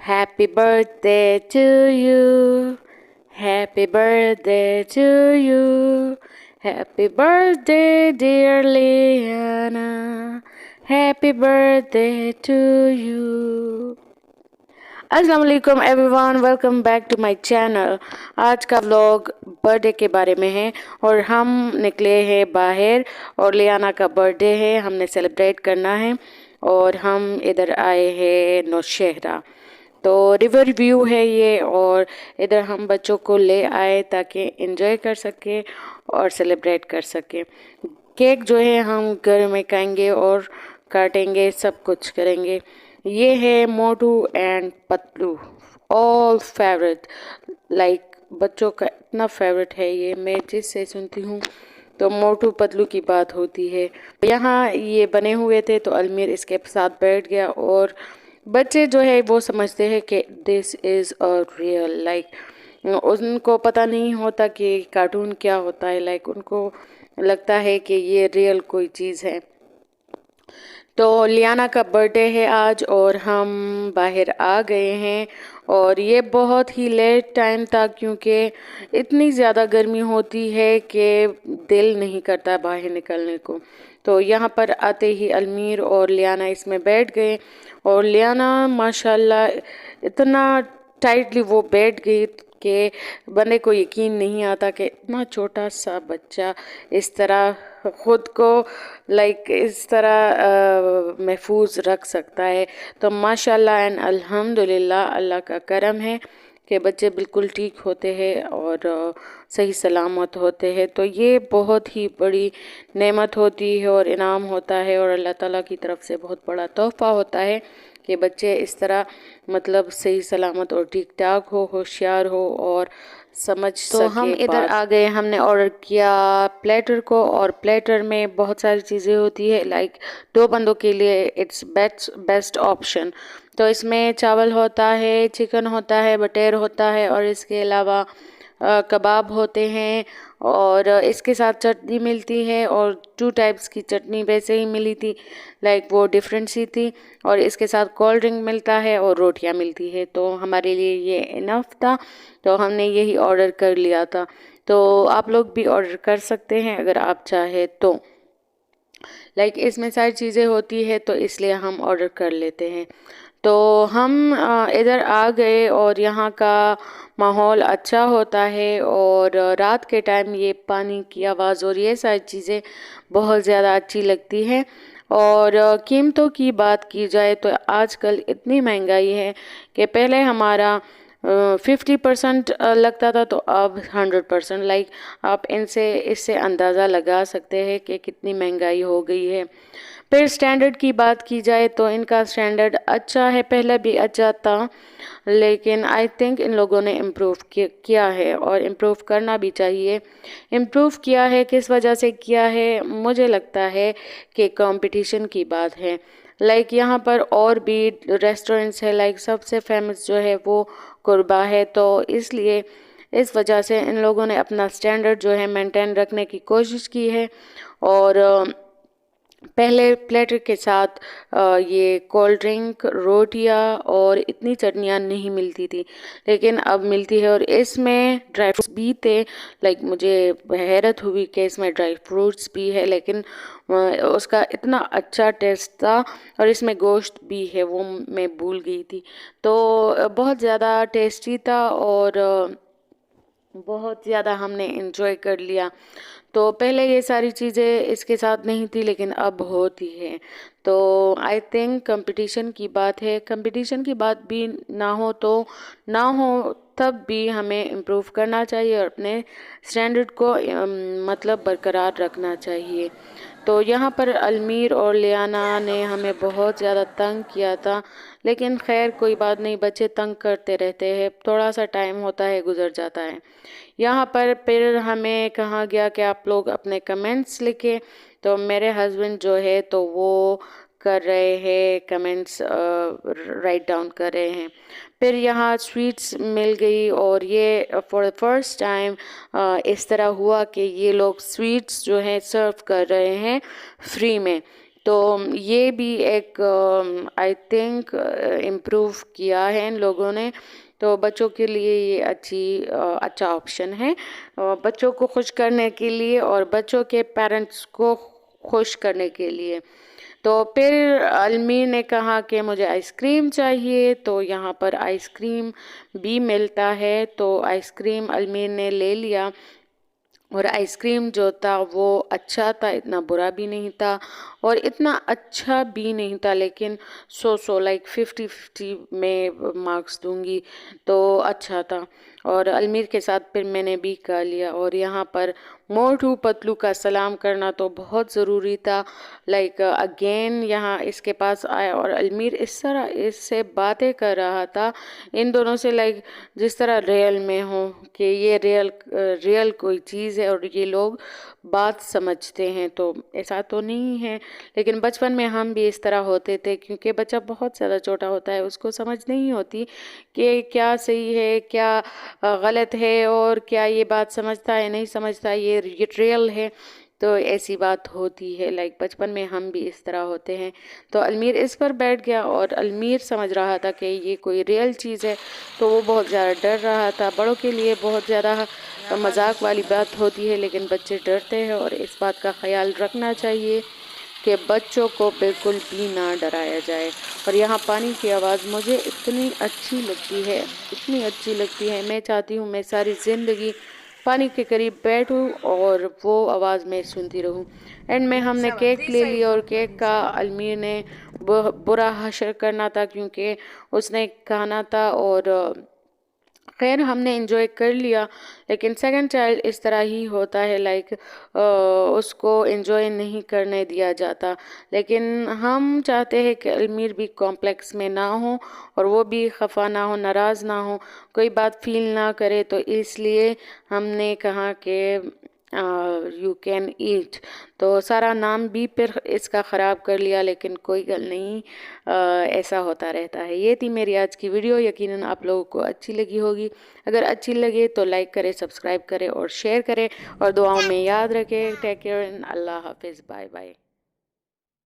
Happy birthday to you. Happy birthday to you. Happy birthday, dear Liana. Happy birthday to you. अस्सलाम वालेकुम everyone, welcome back to my channel. आज का vlog birthday के बारे में है और हम निकले हैं बाहर और लियाना का बर्थडे है, हमने सेलिब्रेट करना है और हम इधर आए हैं नौशहरा। तो रिवर व्यू है ये और इधर हम बच्चों को ले आए ताकि एंजॉय कर सके और सेलिब्रेट कर सके। केक जो है हम घर में खाएंगे और काटेंगे, सब कुछ करेंगे। ये है Motu and Patlu, all favourite, like बच्चों का इतना फेवरेट है ये। मैं जिससे सुनती हूँ तो मोटू पतलू की बात होती है। यहाँ ये बने हुए थे तो अलमीर इसके साथ बैठ गया और बच्चे जो है वो समझते हैं कि this is a real, like उनको पता नहीं होता कि कार्टून क्या होता है, लाइक उनको लगता है कि ये रियल कोई चीज़ है। तो लियाना का बर्थडे है आज और हम बाहर आ गए हैं और ये बहुत ही लेट टाइम था क्योंकि इतनी ज़्यादा गर्मी होती है कि दिल नहीं करता बाहर निकलने को। तो यहाँ पर आते ही अलमीर और लियाना इसमें बैठ गए और लियाना माशाल्लाह इतना टाइटली वो बैठ गई कि बंदे को यकीन नहीं आता कि इतना छोटा सा बच्चा इस तरह ख़ुद को लाइक इस तरह महफूज रख सकता है। तो माशाल्लाह एंड अल्हम्दुलिल्लाह, अल्लाह का करम है कि बच्चे बिल्कुल ठीक होते हैं और सही सलामत होते हैं। तो ये बहुत ही बड़ी नेमत होती है और इनाम होता है और अल्लाह ताला की तरफ से बहुत बड़ा तोहफ़ा होता है कि बच्चे इस तरह मतलब सही सलामत और ठीक ठाक हो, होशियार हो और समझ सके। तो हम इधर आ गए, हमने ऑर्डर किया प्लेटर को और प्लेटर में बहुत सारी चीज़ें होती है, लाइक 2 बंदों के लिए इट्स बेस्ट ऑप्शन। तो इसमें चावल होता है, चिकन होता है, बटेर होता है और इसके अलावा कबाब होते हैं और इसके साथ चटनी मिलती है और 2 टाइप्स की चटनी वैसे ही मिली थी, लाइक वो डिफरेंट सी थी और इसके साथ कोल्ड ड्रिंक मिलता है और रोटियां मिलती है। तो हमारे लिए ये इनफ था, तो हमने यही ऑर्डर कर लिया था। तो आप लोग भी ऑर्डर कर सकते हैं अगर आप चाहे तो, लाइक इसमें सारी चीज़ें होती है तो इसलिए हम ऑर्डर कर लेते हैं। तो हम इधर आ गए और यहाँ का माहौल अच्छा होता है और रात के टाइम ये पानी की आवाज़ और ये सारी चीज़ें बहुत ज़्यादा अच्छी लगती हैं। और कीमतों की बात की जाए तो आजकल इतनी महंगाई है कि पहले हमारा 50% लगता था तो अब 100%, लाइक आप इससे अंदाज़ा लगा सकते हैं कि कितनी महंगाई हो गई है। फिर स्टैंडर्ड की बात की जाए तो इनका स्टैंडर्ड अच्छा है, पहले भी अच्छा था, लेकिन आई थिंक इन लोगों ने इम्प्रूव किया है और इम्प्रूव करना भी चाहिए। इम्प्रूव किया है किस वजह से किया है, मुझे लगता है कि कंपटीशन की बात है। लाइक यहाँ पर और भी रेस्टोरेंट्स है, लाइक सबसे फेमस जो है वो कुरबा है, तो इसलिए इस वजह से इन लोगों ने अपना स्टैंडर्ड जो है मेंटेन रखने की कोशिश की है। और पहले प्लेटर के साथ ये कोल्ड ड्रिंक, रोटियां और इतनी चटनियाँ नहीं मिलती थी, लेकिन अब मिलती है और इसमें ड्राई फ्रूट्स भी थे। लाइक मुझे हैरत हुई कि इसमें ड्राई फ्रूट्स भी है, लेकिन उसका इतना अच्छा टेस्ट था और इसमें गोश्त भी है, वो मैं भूल गई थी। तो बहुत ज़्यादा टेस्टी था और बहुत ज़्यादा हमने एंजॉय कर लिया। तो पहले ये सारी चीज़ें इसके साथ नहीं थी लेकिन अब होती है। तो आई थिंक कंपटीशन की बात है, कंपटीशन की बात भी ना हो तो ना हो, तब भी हमें इम्प्रूव करना चाहिए और अपने स्टैंडर्ड को मतलब बरकरार रखना चाहिए। तो यहाँ पर अलमीर और लियाना ने हमें बहुत ज़्यादा तंग किया था, लेकिन खैर कोई बात नहीं, बच्चे तंग करते रहते हैं, थोड़ा सा टाइम होता है गुजर जाता है। यहाँ पर फिर हमें कहा गया कि आप लोग अपने कमेंट्स लिखें, तो मेरे हस्बैंड जो है तो वो कर रहे हैं कमेंट्स, राइट डाउन कर रहे हैं। फिर यहाँ स्वीट्स मिल गई और ये फॉर द फर्स्ट टाइम इस तरह हुआ कि ये लोग स्वीट्स जो हैं सर्व कर रहे हैं फ्री में। تو یہ بھی ایک آئی تھنک امپروو کیا ہے ان لوگوں نے. تو بچوں کے لیے یہ اچھا آپشن ہے بچوں کو خوش کرنے کے لیے اور بچوں کے پیرنٹس کو خوش کرنے کے لیے. تو پھر المیر نے کہا کہ مجھے آئس کریم چاہیے، تو یہاں پر آئس کریم بھی ملتا ہے. تو آئس کریم المیر نے لے لیا، اور آئس کریم جو تھا وہ اچھا تھا، اتنا برا بھی نہیں تھا اور اتنا اچھا بھی نہیں تھا، لیکن لائک 50-50 میں مارکس دوں گی، تو اچھا تھا. اور المیر کے ساتھ پھر میں نے بھی کھا لیا. اور یہاں پر موٹو پتلو کا سلام کرنا تو بہت ضروری تھا. لائک اگین یہاں اس کے پاس آیا اور المیر اس طرح اس سے باتیں کر رہا تھا ان دونوں سے، لائک جس طرح ریئل میں ہوں کہ یہ ریئل کوئی چیز ہے اور یہ لوگ بات سمجھتے ہیں. تو ایسا تو نہیں ہے، لیکن بچپن میں ہم بھی اس طرح ہوتے تھے، کیونکہ بچہ بہت زیادہ چھوٹا ہوتا ہے، اس کو سمجھ نہیں ہوتی کہ کیا صحیح ہے کیا غلط ہے، اور کیا یہ بات سمجھتا ہے نہیں سمجھتا، یہ ریئل ہے. تو ایسی بات ہوتی ہے، لائک بچپن میں ہم بھی اس طرح ہوتے ہیں. تو المیر اس پر بیٹھ گیا اور المیر سمجھ رہا تھا کہ یہ کوئی ریئل چیز ہے، تو وہ بہت زیادہ ڈر رہا تھا. بڑوں کے لیے بہت زیادہ مذاق والی بات ہوتی ہے، لیکن بچے ڈرتے ہیں، اور اس بات کا خیال رکھنا چاہیے کہ بچوں کو بالکل بھی نہ ڈرایا جائے. اور یہاں پانی کی آواز مجھے اتنی اچھی لگتی ہے، میں چاہتی ہوں میں ساری زندگی پانی کے قریب بیٹھوں اور وہ آواز میں سنتی رہوں. اینڈ میں ہم نے کیک لے لی، اور کیک کا المیر نے برا حشر کرنا تھا کیونکہ اس نے کھانا تھا، اور خیر ہم نے انجوائے کر لیا. لیکن سیکنڈ چائلڈ اس طرح ہی ہوتا ہے، لائک اس کو انجوائے نہیں کرنے دیا جاتا. لیکن ہم چاہتے ہیں کہ المیر بھی کمپلیکس میں نہ ہو اور وہ بھی خفا نہ ہو، ناراض نہ ہو، کوئی بات فیل نہ کرے. تو اس لیے ہم نے کہا کہ یو کین ایٹ. تو سارا نام بھی پھر اس کا خراب کر لیا، لیکن کوئی گل نہیں، ایسا ہوتا رہتا ہے. یہ تھی میری آج کی ویڈیو، یقیناً آپ لوگوں کو اچھی لگی ہوگی. اگر اچھی لگے تو لائک کرے، سبسکرائب کرے اور شیئر کرے، اور دعاؤں میں یاد رکھے. ٹیک کیئر، اللہ حافظ، بائے بائے.